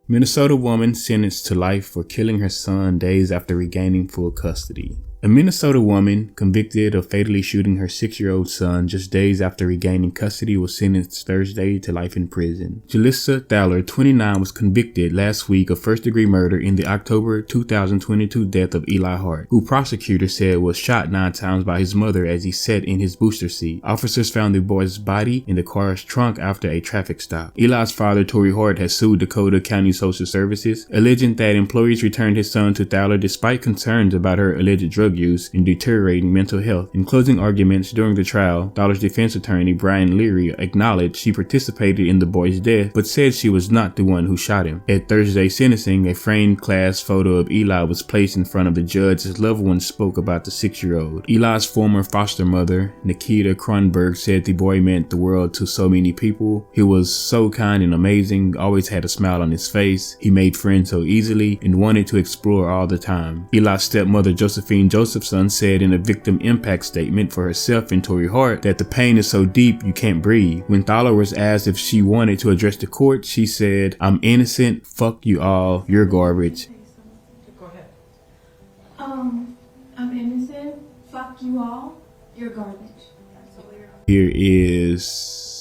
Minnesota woman sentenced to life for killing her son days after regaining full custody. A Minnesota woman convicted of fatally shooting her 6-year-old son just days after regaining custody was sentenced Thursday to life in prison. Julissa Thaler, 29, was convicted last week of first-degree murder in the October 2022 death of Eli Hart, who prosecutors said was shot 9 times by his mother as he sat in his booster seat. Officers found the boy's body in the car's trunk after a traffic stop. Eli's father, Tory Hart, has sued Dakota County Social Services, alleging that employees returned his son to Thaler despite concerns about her alleged drug use and deteriorating mental health. In closing arguments during the trial, Thaler's defense attorney Brian Leary acknowledged she participated in the boy's death, but said she was not the one who shot him. At Thursday's sentencing, a framed glass photo of Eli was placed in front of the judge as loved ones spoke about the 6-year-old. Eli's former foster mother, Nikita Kronberg, said the boy meant the world to so many people. He was so kind and amazing, always had a smile on his face. He made friends so easily and wanted to explore all the time. Eli's stepmother, Josephine Josephson, said in a victim impact statement for herself and Tory Hart that the pain is so deep you can't breathe. When Thaler was asked if she wanted to address the court, she said, "I'm innocent, fuck you all, you're garbage." Go ahead. I'm innocent, fuck you all, you're garbage. Here is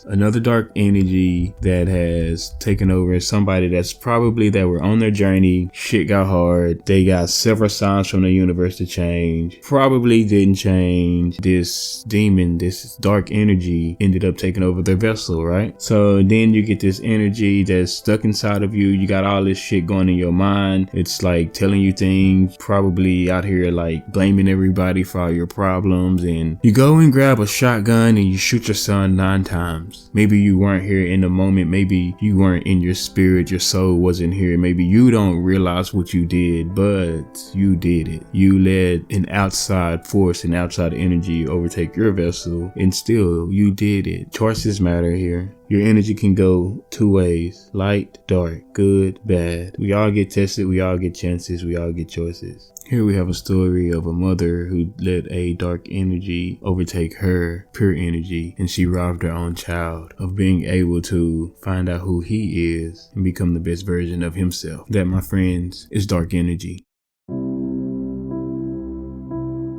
another dark energy that has taken over. Somebody that's probably that were on their journey. Shit got hard. They got several signs from the universe to change. Probably didn't change. This demon, this dark energy ended up taking over their vessel, right? So then you get this energy that's stuck inside of you. You got all this shit going in your mind. It's like telling you things, probably out here like blaming everybody for all your problems. And you go and grab a shotgun and you shoot your son 9 times. Maybe you weren't here in the moment. Maybe you weren't in your spirit. Your soul wasn't here. Maybe you don't realize what you did, but you did it. You let an outside force and outside energy overtake your vessel, and still you did it. Choices matter here. Your energy can go 2 ways: light, dark, good, bad. We all get tested. We all get chances. We all get choices. Here we have a story of a mother who let a dark energy overtake her pure energy, and she robbed her own child of being able to find out who he is and become the best version of himself. That, my friends, is dark energy.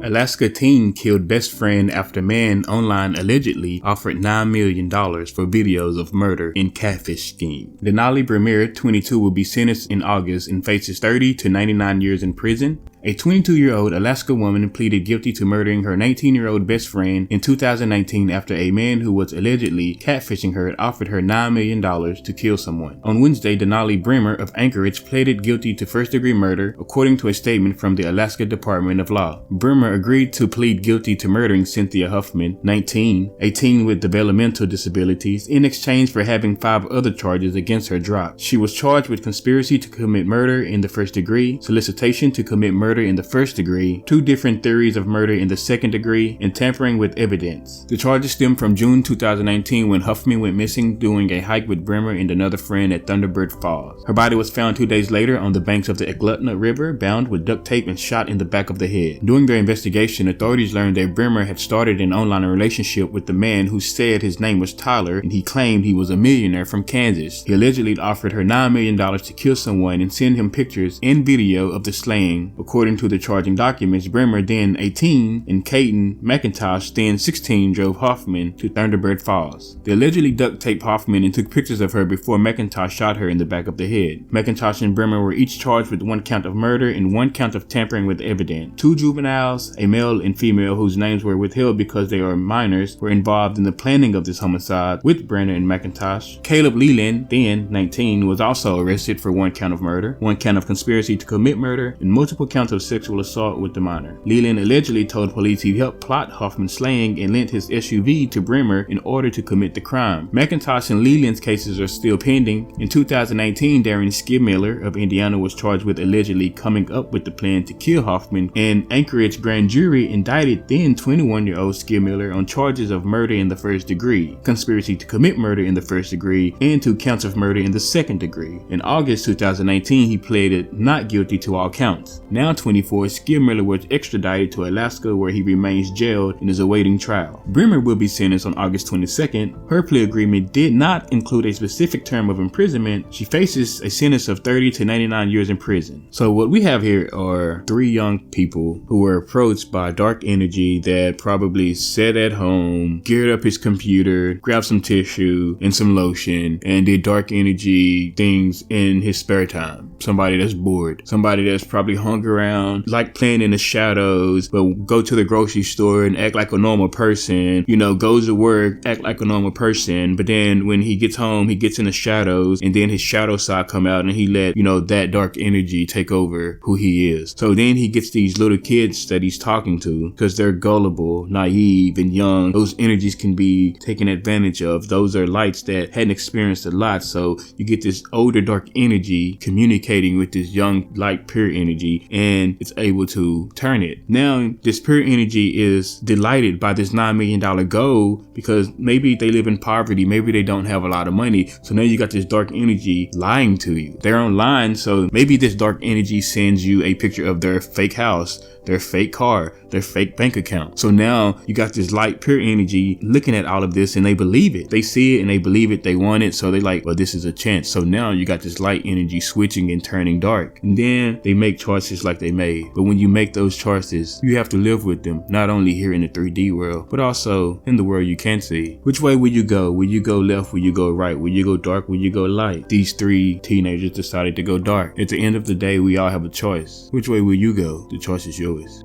Alaskan teen killed best friend after man online allegedly offered $9 million for videos of murder in catfish scheme. Denali Bremer, 22, will be sentenced in August and faces 30 to 99 years in prison. A 22-year-old Alaska woman pleaded guilty to murdering her 19-year-old best friend in 2019 after a man who was allegedly catfishing her had offered her $9 million to kill someone. On Wednesday, Denali Bremer of Anchorage pleaded guilty to first-degree murder, according to a statement from the Alaska Department of Law. Bremer agreed to plead guilty to murdering Cynthia Huffman, 19, a teen with developmental disabilities, in exchange for having 5 other charges against her dropped. She was charged with conspiracy to commit murder in the first degree, solicitation to commit murder in the first degree, 2 different theories of murder in the second degree, and tampering with evidence. The charges stem from June 2019 when Huffman went missing doing a hike with Bremer and another friend at Thunderbird Falls. Her body was found 2 days later on the banks of the Eglutna River, bound with duct tape and shot in the back of the head. During their investigation, authorities learned that Bremer had started an online relationship with the man who said his name was Tyler, and he claimed he was a millionaire from Kansas. He allegedly offered her $9 million to kill someone and send him pictures and video of the slaying. According to the charging documents, Bremer, then 18, and Caden McIntosh, then 16, drove Hoffman to Thunderbird Falls. They allegedly duct taped Hoffman and took pictures of her before McIntosh shot her in the back of the head. McIntosh and Bremer were each charged with 1 count of murder and 1 count of tampering with evidence. 2 juveniles, a male and female whose names were withheld because they are minors, were involved in the planning of this homicide with Bremer and McIntosh. Caleb Leland, then 19, was also arrested for 1 count of murder, 1 count of conspiracy to commit murder, and multiple counts of sexual assault with the minor. Leland allegedly told police he helped plot Hoffman's slaying and lent his SUV to Bremer in order to commit the crime. McIntosh and Leland's cases are still pending. In 2019, Darren Skidmiller of Indiana was charged with allegedly coming up with the plan to kill Hoffman, and Anchorage grand jury indicted then 21-year-old Skidmiller on charges of murder in the first degree, conspiracy to commit murder in the first degree, and 2 counts of murder in the second degree. In August 2019, he pleaded not guilty to all counts. Now 24, Skip Miller was extradited to Alaska where he remains jailed and is awaiting trial. Bremer will be sentenced on August 22nd. Her plea agreement did not include a specific term of imprisonment. She faces a sentence of 30 to 99 years in prison. So what we have here are 3 young people who were approached by dark energy that probably sat at home, geared up his computer, grabbed some tissue and some lotion, and did dark energy things in his spare time. Somebody that's bored. Somebody that's probably hung around, like playing in the shadows, but go to the grocery store and act like a normal person, goes to work, act like a normal person, but then when he gets home, he gets in the shadows, and then his shadow side come out and he let, that dark energy take over who he is. So then he gets these little kids that he's talking to, because they're gullible, naive, and young. Those energies can be taken advantage of. Those are lights that hadn't experienced a lot. So you get this older dark energy communicating with this young light pure energy, and it's able to turn it. Now this pure energy is delighted by this $9 million goal because maybe they live in poverty, maybe they don't have a lot of money. So now you got this dark energy lying to you. They're online, so maybe this dark energy sends you a picture of their fake house, their fake car, their fake bank account. So now you got this light pure energy looking at all of this, and they believe it. They see it and they believe it. They want it. So they like, well, this is a chance. So now you got this light energy switching and turning dark. And then they make choices like they made. But when you make those choices, you have to live with them, not only here in the 3D world, but also in the world you can see. Which way will you go? Will you go left? Will you go right? Will you go dark? Will you go light? These 3 teenagers decided to go dark. At the end of the day, we all have a choice. Which way will you go? The choice is yours.